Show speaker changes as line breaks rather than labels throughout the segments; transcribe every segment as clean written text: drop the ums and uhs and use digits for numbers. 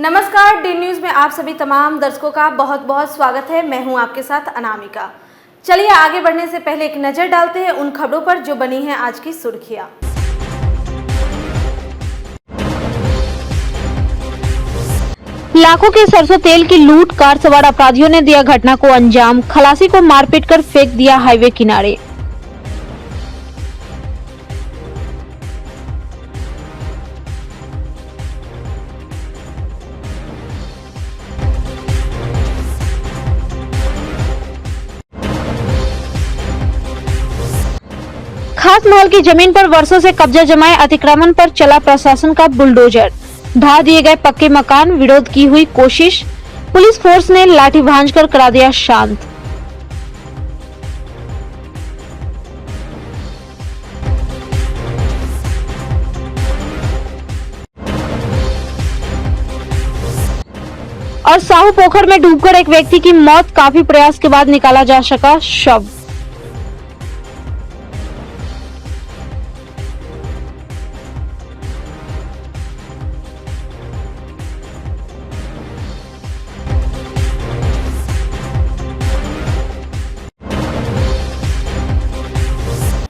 नमस्कार, D news में आप सभी तमाम दर्शकों का बहुत बहुत स्वागत है। मैं हूं आपके साथ अनामिका। चलिए आगे बढ़ने से पहले एक नजर डालते हैं उन खबरों पर जो बनी हैं आज की सुर्खियां।
लाखों के सरसों तेल की लूट, कार सवार अपराधियों ने दिया घटना को अंजाम, खलासी को मारपीट कर फेंक दिया हाईवे किनारे। खास महल की जमीन पर वर्षों से कब्जा जमाए अतिक्रमण पर चला प्रशासन का बुलडोजर, ढा दिए गए पक्के मकान, विरोध की हुई कोशिश, पुलिस फोर्स ने लाठी भांज कर करा दिया शांत। और साहू पोखर में डूबकर एक व्यक्ति की मौत, काफी प्रयास के बाद निकाला जा सका शव।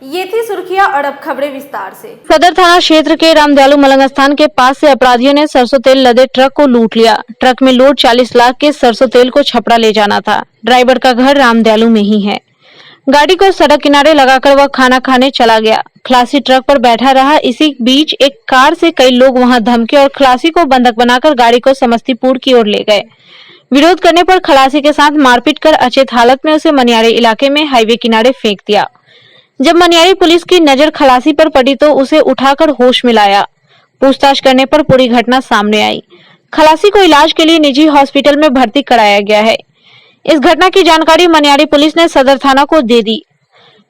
ये थी सुर्खियां और अब खबरें विस्तार से।
सदर थाना क्षेत्र के रामदयालु मलंग स्थान के पास से अपराधियों ने सरसों तेल लदे ट्रक को लूट लिया। ट्रक में लोड 40 लाख के सरसों तेल को छपरा ले जाना था। ड्राइवर का घर रामदयालु में ही है। गाड़ी को सड़क किनारे लगाकर वह खाना खाने चला गया। खलासी ट्रक पर बैठा रहा। इसी बीच एक कार से कई लोग वहां धमके और खलासी को बंधक बनाकर गाड़ी को समस्तीपुर की ओर ले गए। विरोध करने पर खलासी के साथ मारपीट कर अचेत हालत में उसे मनियारी इलाके में हाईवे किनारे फेंक दिया। जब मनियारी पुलिस की नजर खलासी पर पड़ी तो उसे उठाकर होश में लाया। पूछताछ करने पर पूरी घटना सामने आई। खलासी को इलाज के लिए निजी हॉस्पिटल में भर्ती कराया गया है। इस घटना की जानकारी मनियारी पुलिस ने सदर थाना को दे दी।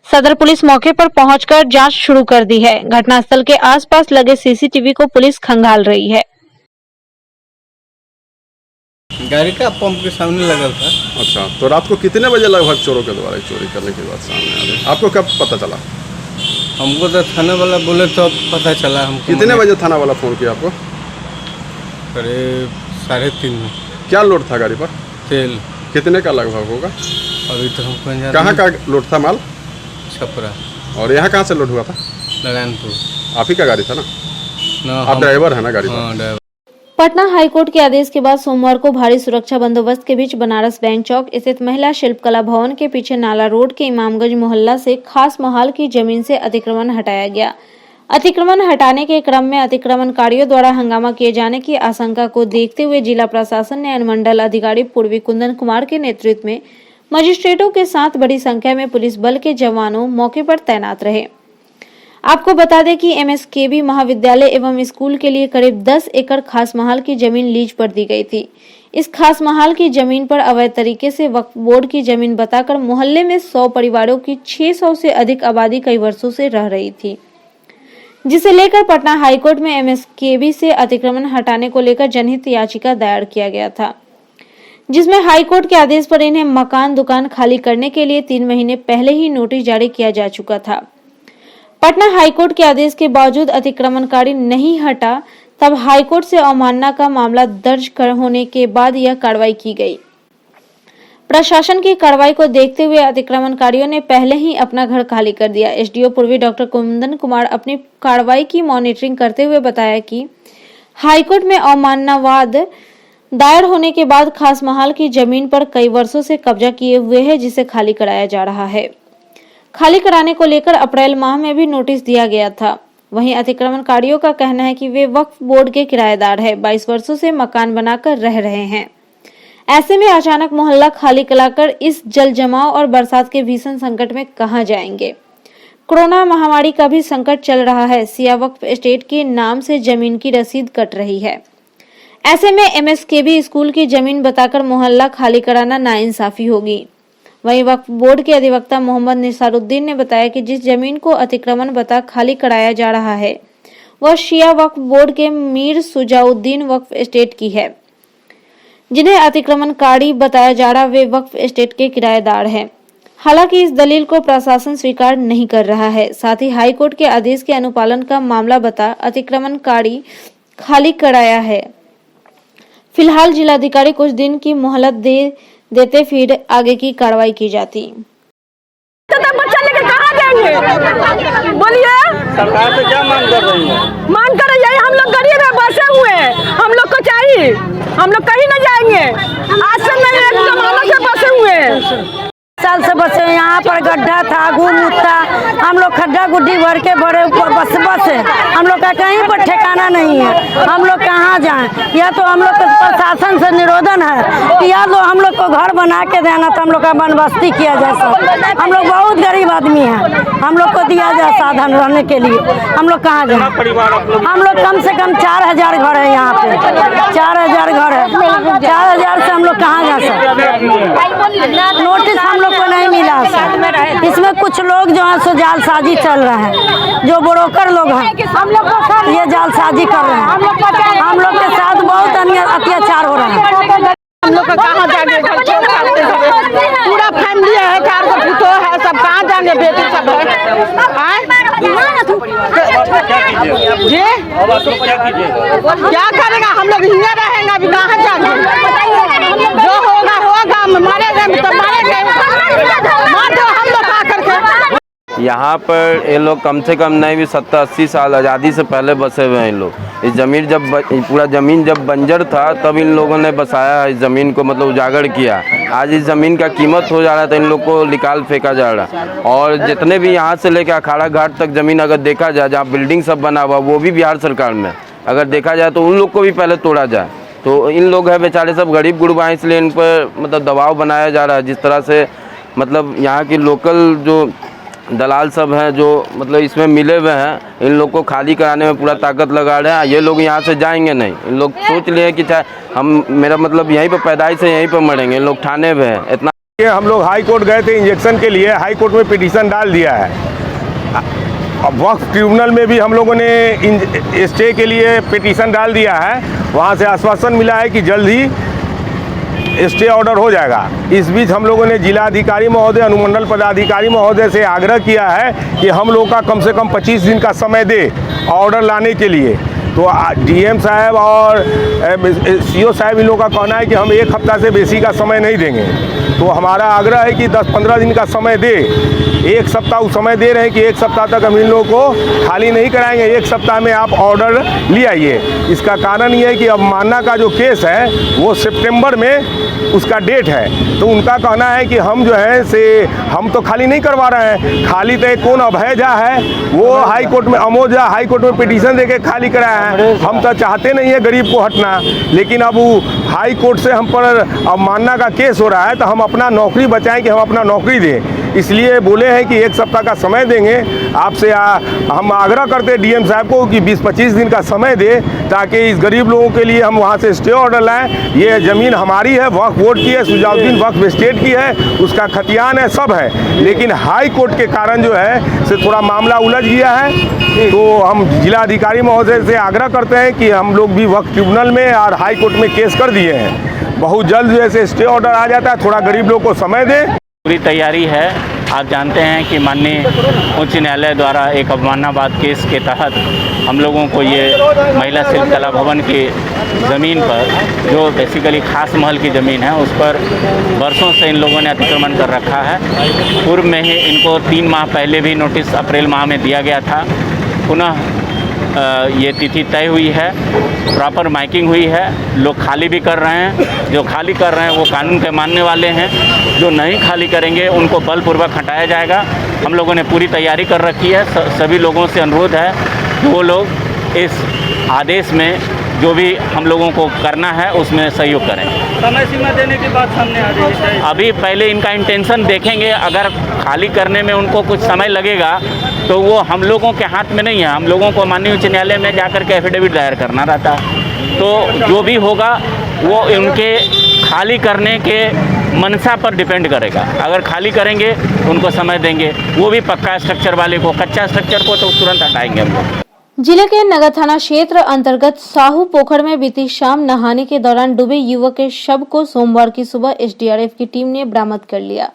सदर पुलिस मौके पर पहुंचकर जांच शुरू कर दी है। घटनास्थल के आसपास लगे सीसीटीवी को पुलिस खंगाल रही है।
गाड़ी का पंप के सामने लगा था।
अच्छा, तो रात को कितने बजे लगभग चोरों के द्वारा चोरी करने के बाद सामने आ गए? आपको कब पता चला?
हमको तो थाना वाला बोले तो पता चला। हमको
कितने बजे थाना वाला फोन किया आपको?
करीब 3:30 में।
क्या लोड था गाड़ी पर?
तेल।
कितने का लगभग होगा?
अभी तो हमको
कहाँ का लोड था माल?
छपरा।
और यहाँ कहाँ से लोड हुआ था?
नारायणपुर।
आप ही का गाड़ी था ना?
ना,
आप ड्राइवर है ना गाड़ी
हाँ,
पर?
ड्राइवर।
पटना हाईकोर्ट के आदेश के बाद सोमवार को भारी सुरक्षा बंदोबस्त के बीच बनारस बैंक चौक स्थित महिला शिल्पकला भवन के पीछे नाला रोड के इमामगंज मोहल्ला से खास महल की जमीन से अतिक्रमण हटाया गया। अतिक्रमण हटाने के क्रम में अतिक्रमणकारियों द्वारा हंगामा किए जाने की आशंका को देखते हुए जिला प्रशासन ने अनुमंडल अधिकारी पूर्वी कुंदन कुमार के नेतृत्व में मजिस्ट्रेटों के साथ बड़ी संख्या में पुलिस बल के जवानों मौके पर तैनात रहे। आपको बता दें कि एमएसकेबी महाविद्यालय एवं स्कूल के लिए करीब 10 एकड़ खास महल की जमीन लीज पर दी गई थी। इस खास महल की जमीन पर अवैध तरीके से वक्फ बोर्ड की जमीन बताकर मोहल्ले में 100 परिवारों की 600 से अधिक आबादी कई वर्षों से रह रही थी, जिसे लेकर पटना हाईकोर्ट में एमएसकेबी से अतिक्रमण हटाने को लेकर जनहित याचिका दायर किया गया था, जिसमें हाईकोर्ट के आदेश पर इन्हें मकान दुकान खाली करने के लिए 3 महीने पहले ही नोटिस जारी किया जा चुका था। पटना हाईकोर्ट के आदेश के बावजूद अतिक्रमणकारी नहीं हटा, तब हाईकोर्ट से अवमानना का मामला दर्ज होने के बाद यह कार्रवाई की गई। प्रशासन की कार्रवाई को देखते हुए अतिक्रमणकारियों ने पहले ही अपना घर खाली कर दिया। एसडीओ पूर्वी डॉक्टर कुंदन कुमार अपनी कार्रवाई की मॉनिटरिंग करते हुए बताया कि हाईकोर्ट में अवमाननावाद दायर होने के बाद खास महल की जमीन पर कई वर्षों से कब्जा किए हुए है, जिसे खाली कराया जा रहा है। खाली कराने को लेकर अप्रैल माह में भी नोटिस दिया गया था। वहीं अतिक्रमणकारियों का कहना है कि वे वक्फ बोर्ड के किराएदार हैं, 22 वर्षों से मकान बनाकर रह रहे हैं। ऐसे में अचानक मोहल्ला खाली कराकर इस जल जमाव और बरसात के भीषण संकट में कहां जाएंगे। कोरोना महामारी का भी संकट चल रहा है। सिया वक्फ एस्टेट के नाम से जमीन की रसीद कट रही है। ऐसे में एमएसकेबी स्कूल की जमीन बताकर मोहल्ला खाली कराना नाइंसाफी होगी। वहीं वक्फ बोर्ड के अधिवक्ता मोहम्मद निसारुद्दीन ने बताया कि जिस जमीन को अतिक्रमण बता खाली कराया जा रहा है वह शिया वक्फ बोर्ड के मीर सुजाउद्दीन वक्फ एस्टेट की है। जिन्हें अतिक्रमणकारी बताया जा रहा वे वक्फ एस्टेट के किराएदार हैं। हालांकि इस दलील को प्रशासन स्वीकार नहीं कर रहा है। साथ ही हाईकोर्ट के आदेश के अनुपालन का मामला बता अतिक्रमणकारी खाली कराया है। फिलहाल जिलाधिकारी कुछ दिन की मोहलत देते फिर आगे की कार्रवाई की जाती।
बच्चा लेकर कहाँ जाएंगे? बोलिए,
सरकार से क्या मांग कर रही है?
मांग कर रही है, हम लोग गरीब है, बसे हुए हैं, हम लोग को चाहिए, हम लोग कहीं न जाएंगे, आज से नहीं एक जमाना से बसे हुए हैं।
साल से बसे यहाँ पर गड्ढा था, घूम था, हम लोग खड्डा गुड्डी भर के भरे बस है, हम लोग का कहीं पर ठिकाना नहीं है, हम लोग कहाँ जाएं? या तो हम लोग को प्रशासन से निरोधन है कि या तो हम लोग को घर बना के देना, तो हम लोग का बनबस्ती किया जाए। सब हम लोग बहुत गरीब आदमी हैं, हम लोग को दिया जाए साधन रहने के लिए, हम लोग कहाँ जाएं? हम लोग कम से कम 4000 घर है यहाँ पे, 4000 घर है, 4000 से हम लोग कहाँ जा सकते? नोटिस हम लोग को नहीं मिला सर। इसमें कुछ लोग जो है सो जालसाजी चल रहे हैं, जो ब्रोकर लोग हैं, हम लोग ये जालसाजी कर रहे हैं, हम लोग के साथ बहुत अत्याचार हो रहा है।
हम लोग का कहाँ जाएंगे? पूरा फैमिली है, 4 पुतो है, सब कहाँ जाएंगे? बेटी सब है, क्या करेगा? हम लोग हिंगा रहेंगे, अभी कहाँ जाएंगे? जो होगा होगा, मारेंगे तो मारेंगे, मार दो हम लोग आकर के।
यहाँ पर ये लोग कम से कम नहीं भी 70-80 साल आज़ादी से पहले बसे हुए हैं। इन लोग इस ज़मीन पूरा ज़मीन जब बंजर था तब इन लोगों ने बसाया इस ज़मीन को, मतलब उजागर किया। आज इस ज़मीन का कीमत हो जा रहा था, इन लोग को निकाल फेंका जा रहा। और जितने भी यहाँ से लेकर अखाड़ा घाट तक ज़मीन अगर देखा जाए, जहाँ बिल्डिंग सब बना हुआ वो भी बिहार सरकार में अगर देखा जाए तो उन लोग को भी पहले तोड़ा जाए। तो इन लोग हैं बेचारे सब गरीब गुरबा, इसलिए इन पर मतलब दबाव बनाया जा रहा है। जिस तरह से मतलब यहाँ की लोकल जो दलाल सब हैं जो मतलब इसमें मिले हुए हैं, इन लोग को खाली कराने में पूरा ताकत लगा रहे हैं। ये लोग यहाँ से जाएंगे नहीं, इन लोग सोच लिए कि चाहे हम मेरा मतलब यहीं पर पैदाइश से यहीं पर मरेंगे, इन लोग ठाने हुए हैं। इतना
हम लोग हाई कोर्ट गए थे इंजेक्शन के लिए, हाई कोर्ट में पिटीशन डाल दिया है। अब वक्फ ट्रिब्यूनल में भी हम लोगों ने स्टे के लिए पिटीशन डाल दिया है, वहाँ से आश्वासन मिला है कि जल्द ही स्टे ऑर्डर हो जाएगा। इस बीच हम लोगों ने जिलाधिकारी महोदय, अनुमंडल पदाधिकारी महोदय से आग्रह किया है कि हम लोग का कम से कम 25 दिन का समय दे ऑर्डर लाने के लिए। तो डीएम साहब और सीओ साहब इन लोगों का कहना है कि हम 1 हफ्ता से बेसी का समय नहीं देंगे। तो हमारा आग्रह है कि 10-15 दिन का समय दे। 1 सप्ताह समय दे रहे हैं कि 1 सप्ताह तक हम इन लोगों को खाली नहीं कराएंगे, 1 सप्ताह में आप ऑर्डर ले आइए। इसका कारण ये है कि अवमानना का जो केस है वो सितंबर में उसका डेट है। तो उनका कहना है कि हम जो है से हम तो खाली नहीं करवा रहे हैं, खाली तो कौन अभय झा है वो हाई कोर्ट में, अमोद झा हाई कोर्ट में पिटीशन देके खाली कराया है। हम तो चाहते नहीं है गरीब को हटना, लेकिन अब वो हाई कोर्ट से हम पर अवमानना का केस हो रहा है, तो हम अपना नौकरी बचाएं कि हम अपना नौकरी दें। इसलिए बोले हैं कि 1 सप्ताह का समय देंगे। आपसे हम आग्रह करते हैं डीएम साहब को कि 20-25 दिन का समय दे, ताकि इस गरीब लोगों के लिए हम वहाँ से स्टे ऑर्डर लाएं। ये ज़मीन हमारी है, वक्फ बोर्ड की है, सुजाउद्दीन वक्फ स्टेट की है, उसका खतियान है, सब है। लेकिन हाई कोर्ट के कारण जो है से थोड़ा मामला उलझ गया है। तो हम जिलाधिकारी महोदय से आग्रह करते हैं कि हम लोग भी वक्फ ट्रिब्यूनल में और हाई कोर्ट में केस कर दिए हैं, बहुत जल्द जैसे स्टे ऑर्डर आ जाता है, थोड़ा गरीब लोग को समय दें।
पूरी तैयारी है। आप जानते हैं कि माननीय उच्च न्यायालय द्वारा एक अवमाननाबाद केस के तहत हम लोगों को ये महिला शिल्पकला भवन की ज़मीन पर, जो बेसिकली खास महल की ज़मीन है, उस पर वर्षों से इन लोगों ने अतिक्रमण कर रखा है। पूर्व में ही इनको 3 माह पहले भी नोटिस अप्रैल माह में दिया गया था। पुनः ये तिथि तय हुई है, प्रॉपर माइकिंग हुई है, लोग खाली भी कर रहे हैं। जो खाली कर रहे हैं वो कानून के मानने वाले हैं, जो नहीं खाली करेंगे उनको बलपूर्वक हटाया जाएगा। हम लोगों ने पूरी तैयारी कर रखी है। सभी लोगों से अनुरोध है कि वो लोग इस आदेश में जो भी हम लोगों को करना है उसमें सहयोग करें।
समय सीमा देने की बात सामने आ रही है।
अभी पहले इनका इंटेंशन देखेंगे, अगर खाली करने में उनको कुछ समय लगेगा तो वो हम लोगों के हाथ में नहीं है। हम लोगों को माननीय उच्च न्यायालय में जाकर के एफिडेविट दायर करना रहता है। तो जो भी होगा वो उनके खाली करने के मनसा पर डिपेंड करेगा। अगर खाली करेंगे उनको समय देंगे, वो भी पक्का स्ट्रक्चर वाले को, कच्चा स्ट्रक्चर को तो तुरंत हटाएंगे हम लोग।
जिले के नगर थाना क्षेत्र अंतर्गत साहू पोखर में बीती शाम नहाने के दौरान डूबे युवक के शव को सोमवार की सुबह एसडीआरएफ की टीम ने बरामद कर लिया।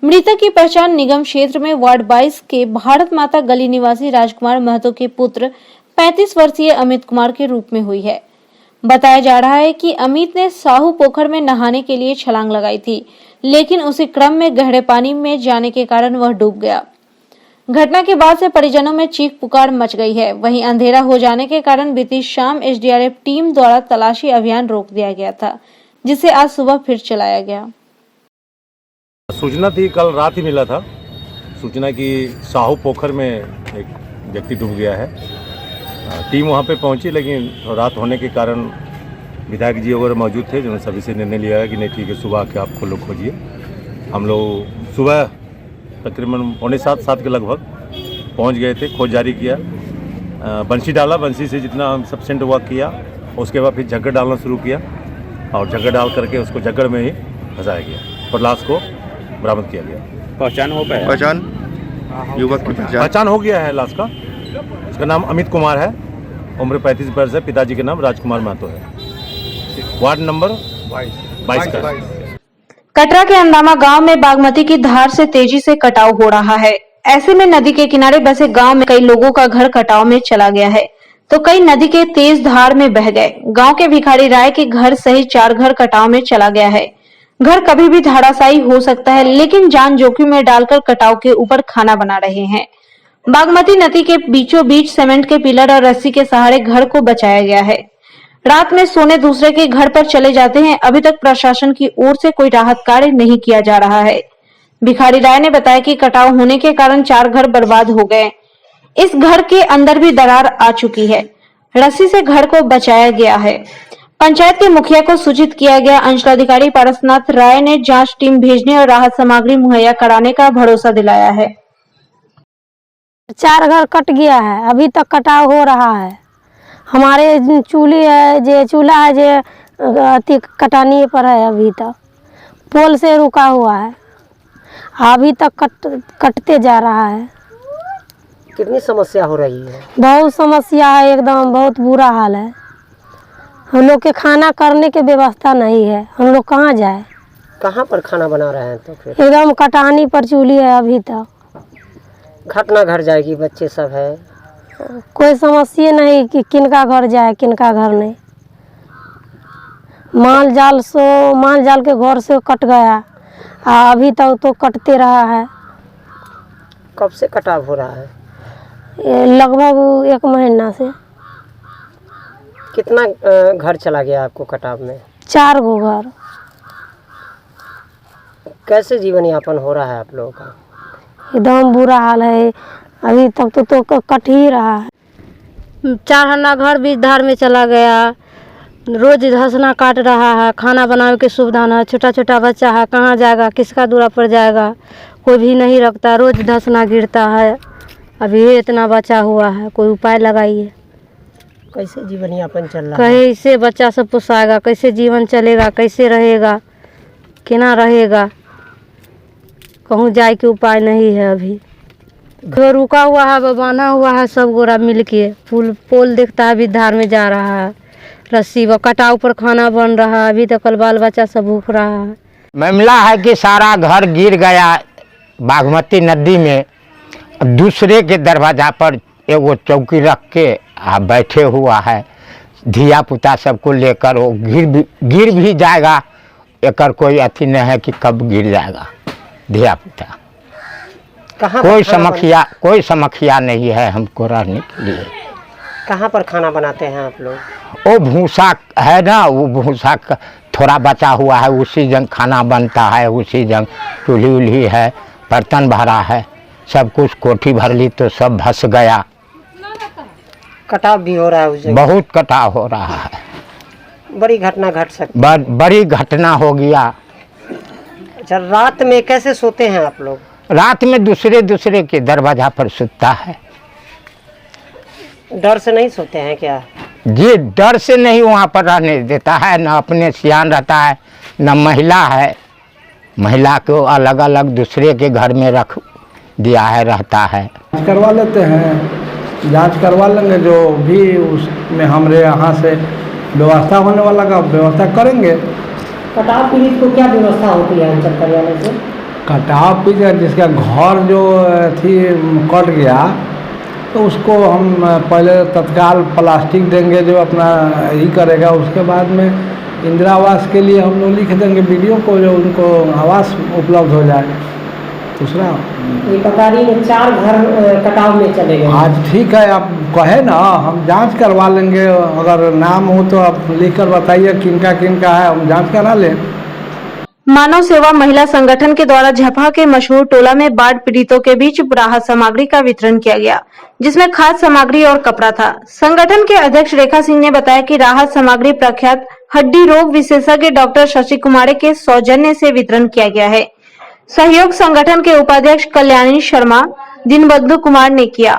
मृतक की पहचान निगम क्षेत्र में वार्ड 22 के भारत माता गली निवासी राजकुमार महतो के पुत्र 35 वर्षीय अमित कुमार के रूप में हुई है। बताया जा रहा है कि अमित ने साहू पोखर में नहाने के लिए छलांग लगाई थी, लेकिन उसी क्रम में गहरे पानी में जाने के कारण वह डूब गया। घटना के बाद से परिजनों में चीख पुकार मच गई है। वहीं अंधेरा हो जाने के कारण बीती शाम एसडीआरएफ टीम द्वारा तलाशी अभियान रोक दिया गया था, जिसे आज सुबह फिर चलाया गया।
सूचना थी, कल रात ही मिला था सूचना कि साहू पोखर में एक व्यक्ति डूब गया है। टीम वहाँ पे पहुँची, लेकिन रात होने के कारण विधायक जी वगैरह मौजूद थे, जिन्होंने सभी से निर्णय लिया है कि नहीं ठीक है, सुबह आके आप लोग खोजिए। हम लोग सुबह तकरीबन 6:45 के लगभग पहुँच गए थे, खोज जारी किया, बंसी डाला, बंसी से जितना हम सफिशेंट वर्क किया, उसके बाद फिर झग्गड़ डालना शुरू किया और झग्गड़ डाल करके उसको झग्गड़ में ही फंसाया गया और लाश को बरामद किया गया।
पहचान हो पाया?
पहचान युवक की
पहचान हो गया है लाश का। उसका नाम अमित कुमार है, उम्र 35 वर्ष है, पिताजी के नाम राजकुमार महतो है, वार्ड नंबर 22 का।
कटरा के अंदामा गांव में बागमती की धार से तेजी से कटाव हो रहा है। ऐसे में नदी के किनारे बसे गांव में कई लोगों का घर कटाव में चला गया है, तो कई नदी के तेज धार में बह गए। गांव के भिखारी राय के घर सहित 4 घर कटाव में चला गया है। घर कभी भी धराशायी हो सकता है, लेकिन जान जोखिम में डालकर कटाव के ऊपर खाना बना रहे हैं। बागमती नदी के बीचों बीच सीमेंट के पिलर और रस्सी के सहारे घर को बचाया गया है। रात में सोने दूसरे के घर पर चले जाते हैं। अभी तक प्रशासन की ओर से कोई राहत कार्य नहीं किया जा रहा है। भिखारी राय ने बताया कि कटाव होने के कारण 4 घर बर्बाद हो गए। इस घर के अंदर भी दरार आ चुकी है। रस्सी से घर को बचाया गया है। पंचायत के मुखिया को सूचित किया गया। अंचलाधिकारी पारसनाथ राय ने जांच टीम भेजने और राहत सामग्री मुहैया कराने का भरोसा दिलाया है।
4 घर कट गया है, अभी तक कटाव हो रहा है। हमारे चूल्ही है, जे चूल्हा है, जे अति कटानी पर है, अभी तक पोल से रुका हुआ है, अभी तक कटते जा रहा है।
कितनी समस्या हो रही है?
बहुत समस्या है, एकदम बहुत बुरा हाल है। हम लोग के खाना करने की व्यवस्था नहीं है, हम लोग कहाँ जाए?
कहाँ पर खाना बना रहे हैं? तो फिर
एकदम कटानी पर चूल्ही है, अभी तक
घटना घर जाएगी, बच्चे सब है,
कोई समस्या नहीं कि किनका घर जाए किनका घर नहीं। माल जाल के घर से कट गया, अभी तक तो कटते रहा है।
कब से कटाव हो रहा है?
लगभग 1 महीना से।
कितना घर चला गया आपको कटाव में?
4 गो घर।
कैसे जीवन यापन हो रहा है आप लोगों का?
एकदम बुरा हाल है, अभी तक तो कट ही रहा है।
4 हन्ना घर भी धार में चला गया। रोज धंसना काट रहा है, खाना बनाने की सुविधा न है। छोटा छोटा बच्चा है, कहाँ जाएगा, किसका दूरा पर जाएगा, कोई भी नहीं रखता। रोज धंसना गिरता है। अभी इतना बचा हुआ है, कोई उपाय लगाइए।
कैसे जीवन यापन चल रहा है?
कैसे बच्चा सब पोसाएगा, कैसे जीवन चलेगा, कैसे रहेगा, केना रहेगा, कहूँ जाए के उपाय नहीं है। अभी घर रुका हुआ है, बांधा हुआ है, सब गोरा मिल के पोल देखता है, अभी धार में जा रहा है। रस्सी व कटाव पर खाना बन रहा है, अभी तक बाल बच्चा सब भूख रहा है।
मामला है कि सारा घर गिर गया बागमती नदी में। दूसरे के दरवाजा पर एगो चौकी रख के बैठे हुआ है, धिया पुता सबको लेकर। वो गिर भी जाएगा, एकर कोई अथी नहीं है कि कब गिर जाएगा धिया पुता। कोई समस्या नहीं है हमको रहने के लिए।
कहाँ पर खाना बनाते हैं आप लोग?
वो भूसा है ना, वो भूसा थोड़ा बचा हुआ है, उसी जंग खाना बनता है, उसी जंग चूल्ही उल्ही है, बर्तन भरा है, सब कुछ कोठी भर ली तो सब धस गया।
कटाव भी हो रहा है उस जगह?
बहुत कटाव हो रहा है।
बड़ी घटना घट सकती?
बड़ी घटना हो गया।
अच्छा, रात में कैसे सोते हैं आप लोग?
रात में दूसरे के दरवाजा पर सोता है।
डर से नहीं सोते हैं क्या?
जी, डर से नहीं वहाँ पर रहने देता है, न अपने सियान रहता है, न महिला है। महिला को अलग अलग दूसरे के घर में रख दिया है, रहता है।
करवा लेते हैं, जांच करवा लेंगे, जो भी उसमें हमारे यहाँ से व्यवस्था होने वाला का व्यवस्था करेंगे।
कटाव पीड़ित को क्या व्यवस्था होती है अंचल कार्यालय से?
कटाव पीड़ित जिसका घर जो थी कट गया, तो उसको हम पहले तत्काल प्लास्टिक देंगे जो अपना ही करेगा, उसके बाद में इंदिरा आवास के लिए हम लोग लिख देंगे वीडियो को जो उनको आवास उपलब्ध हो जाए। दूसरा
ये बता रही है 4 घर कटाव में चले गए।
आज ठीक है, आप कहे ना हम जांच करवा लेंगे, अगर नाम हो तो आप लिख कर बताइए किनका किनका है, हम जांच करा लें।
मानव सेवा महिला संगठन के द्वारा झपा के मशहूर टोला में बाढ़ पीड़ितों के बीच राहत सामग्री का वितरण किया गया, जिसमें खाद्य सामग्री और कपड़ा था। संगठन के अध्यक्ष रेखा सिंह ने बताया कि राहत सामग्री प्रख्यात हड्डी रोग विशेषज्ञ डॉक्टर शशि कुमार के सौजन्य से वितरण किया गया है। सहयोग संगठन के उपाध्यक्ष कल्याणी शर्मा, दीनबंधु कुमार ने किया।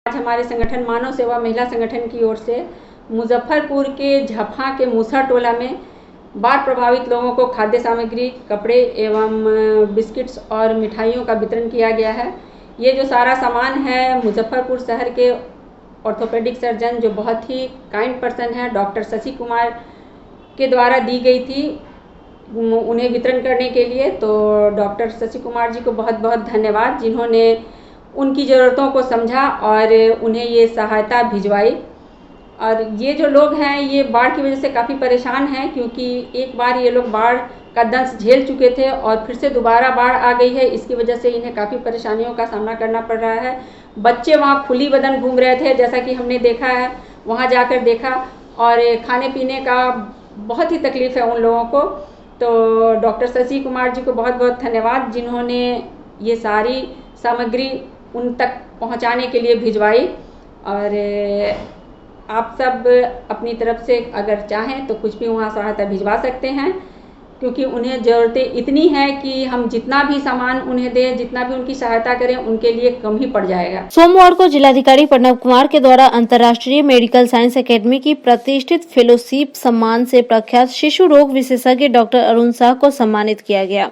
आज हमारे संगठन मानव सेवा महिला संगठन की ओर से मुजफ्फरपुर के झपा के मूसा टोला में बाढ़ प्रभावित लोगों को खाद्य सामग्री, कपड़े एवं बिस्किट्स और मिठाइयों का वितरण किया गया है। ये जो सारा सामान है मुजफ्फरपुर शहर के ऑर्थोपेडिक सर्जन जो बहुत ही काइंड पर्सन है डॉक्टर शशि कुमार के द्वारा दी गई थी उन्हें वितरण करने के लिए। तो डॉक्टर शशि कुमार जी को बहुत बहुत धन्यवाद, जिन्होंने उनकी ज़रूरतों को समझा और उन्हें ये सहायता भिजवाई। और ये जो लोग हैं ये बाढ़ की वजह से काफ़ी परेशान हैं, क्योंकि एक बार ये लोग बाढ़ का दंश झेल चुके थे और फिर से दोबारा बाढ़ आ गई है। इसकी वजह से इन्हें काफ़ी परेशानियों का सामना करना पड़ रहा है। बच्चे वहाँ खुली बदन घूम रहे थे, जैसा कि हमने देखा है, वहाँ जाकर देखा, और खाने पीने का बहुत ही तकलीफ़ है उन लोगों को। तो डॉक्टर शशि कुमार जी को बहुत बहुत धन्यवाद, जिन्होंने ये सारी सामग्री उन तक पहुँचाने के लिए भिजवाई। और आप सब अपनी तरफ से अगर चाहें तो कुछ भी वहाँ सहायता भिजवा सकते हैं, क्योंकि उन्हें ज़रूरतें इतनी हैं कि हम जितना भी सामान उन्हें दें, जितना भी उनकी सहायता करें, उनके लिए कम ही पड़ जाएगा।
सोमवार को जिलाधिकारी प्रणव कुमार के द्वारा अंतर्राष्ट्रीय मेडिकल साइंस एकेडमी की प्रतिष्ठित फेलोशिप सम्मान से प्रख्यात शिशु रोग विशेषज्ञ डॉक्टर अरुण शाह को सम्मानित किया गया।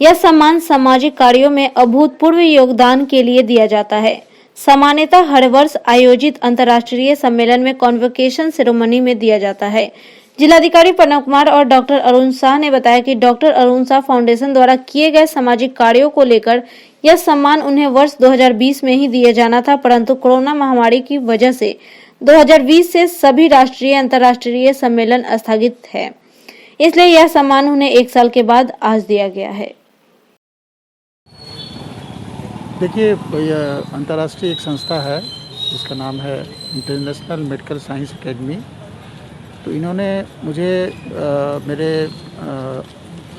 यह सम्मान सामाजिक कार्यों में अभूतपूर्व योगदान के लिए दिया जाता है। सामान्यतः हर वर्ष आयोजित अंतर्राष्ट्रीय सम्मेलन में कॉन्वोकेशन सेरेमनी में दिया जाता है। जिलाधिकारी प्रणव कुमार और डॉक्टर अरुण शाह ने बताया कि डॉक्टर अरुण शाह फाउंडेशन द्वारा किए गए सामाजिक कार्यों को लेकर यह सम्मान उन्हें वर्ष 2020 में ही दिया जाना था, परंतु कोरोना महामारी की वजह से 2020 से सभी राष्ट्रीय अंतर्राष्ट्रीय सम्मेलन स्थगित है, इसलिए यह सम्मान उन्हें 1 साल के बाद आज दिया गया है।
देखिए, यह अंतर्राष्ट्रीय एक संस्था है जिसका नाम है इंटरनेशनल मेडिकल साइंस एकेडमी। तो इन्होंने मुझे मेरे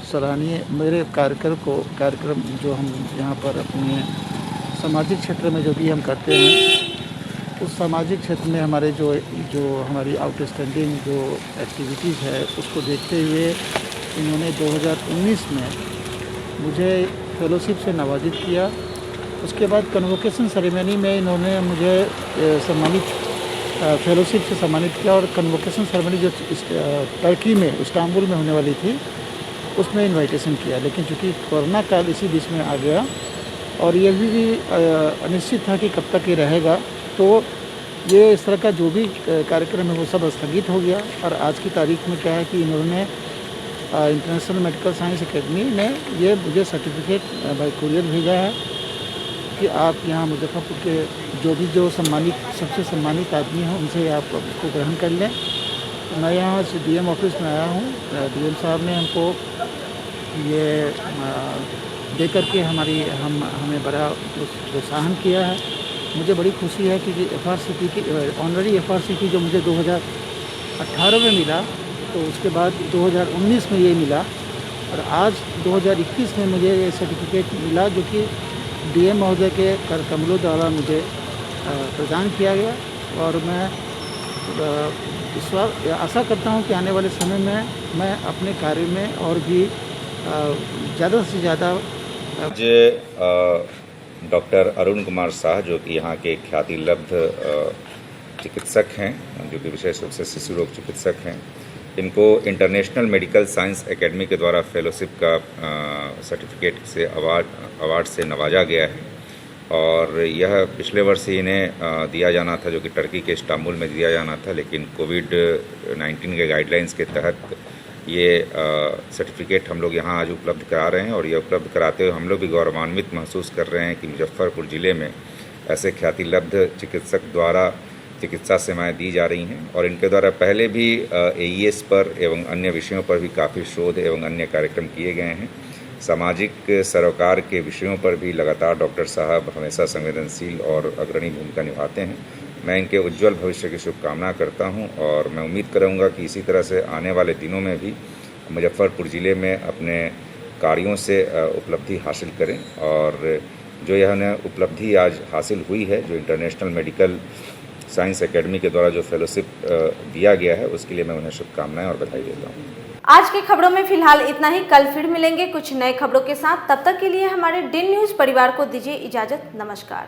सराहनीय मेरे कार्यक्रम जो हम यहाँ पर अपने सामाजिक क्षेत्र में जो भी हम करते हैं, उस सामाजिक क्षेत्र में हमारे जो हमारी आउटस्टैंडिंग जो एक्टिविटीज़ है उसको देखते हुए इन्होंने 2019 में मुझे फेलोशिप से नवाजित किया। उसके बाद कन्वोकेशन सेरेमनी में इन्होंने मुझे फेलोशिप से सम्मानित किया, और कन्वोकेशन सेरेमनी जो टर्की में इस्तांबुल में होने वाली थी उसमें इनविटेशन किया, लेकिन चूँकि कोरोना काल इसी बीच में आ गया और ये भी अनिश्चित था कि कब तक ये रहेगा, तो ये इस तरह का जो भी कार्यक्रम है वो सब स्थगित हो गया। और आज की तारीख में क्या है कि इन्होंने इंटरनेशनल मेडिकल साइंस एकेडमी ने ये मुझे सर्टिफिकेट बाय कुरियर भेजा है कि आप यहाँ मुजफ्फरपुर के जो सबसे सम्मानित आदमी हैं उनसे आप उसको ग्रहण कर लें। मैं यहाँ से डीएम ऑफिस में आया हूँ। डीएम साहब ने हमको ये दे करके हमें बड़ा प्रोत्साहन किया है। मुझे बड़ी खुशी है कि FRCP की ऑनररी FRCP जो मुझे 2018 में मिला, तो उसके बाद 2019 में ये मिला, और आज 2021 में मुझे ये सर्टिफिकेट मिला जो कि डीएम महोदय के कर कमलों द्वारा मुझे प्रदान किया गया। और मैं आशा करता हूं कि आने वाले समय में मैं अपने कार्य में और भी ज़्यादा से ज़्यादा।
आज डॉक्टर अरुण कुमार शाह जो कि यहाँ के ख्याति लब्ध चिकित्सक हैं, जो कि विशेष रूप से शिशु रोग चिकित्सक हैं, इनको इंटरनेशनल मेडिकल साइंस एकेडमी के द्वारा फेलोशिप का सर्टिफिकेट से अवार्ड से नवाजा गया है। और यह पिछले वर्ष ही इन्हें दिया जाना था, जो कि टर्की के इस्तांबुल में दिया जाना था, लेकिन कोविड-19 के गाइडलाइंस के तहत ये सर्टिफिकेट हम लोग यहाँ आज उपलब्ध करा रहे हैं और ये उपलब्ध कराते हुए हम लोग भी गौरवान्वित महसूस कर रहे हैं कि मुजफ्फरपुर ज़िले में ऐसे ख्यातिलब्ध चिकित्सक द्वारा चिकित्सा सेवाएं दी जा रही हैं और इनके द्वारा पहले भी AES पर एवं अन्य विषयों पर भी काफ़ी शोध एवं अन्य कार्यक्रम किए गए हैं। सामाजिक सरोकार के विषयों पर भी लगातार डॉक्टर साहब हमेशा संवेदनशील और अग्रणी भूमिका निभाते हैं। मैं इनके उज्जवल भविष्य की शुभकामना करता हूं और मैं उम्मीद करूंगा कि इसी तरह से आने वाले दिनों में भी मुजफ्फरपुर ज़िले में अपने कार्यों से उपलब्धि हासिल करें और जो यह उपलब्धि आज हासिल हुई है, जो इंटरनेशनल मेडिकल साइंस एकेडमी के द्वारा जो फेलोशिप दिया गया है, उसके लिए मैं उन्हें शुभकामनाएं और बधाई देता हूँ।
आज की खबरों में फिलहाल इतना ही। कल फिर मिलेंगे कुछ नए खबरों के साथ। तब तक के लिए हमारे DIN न्यूज़ परिवार को दीजिए इजाजत। नमस्कार।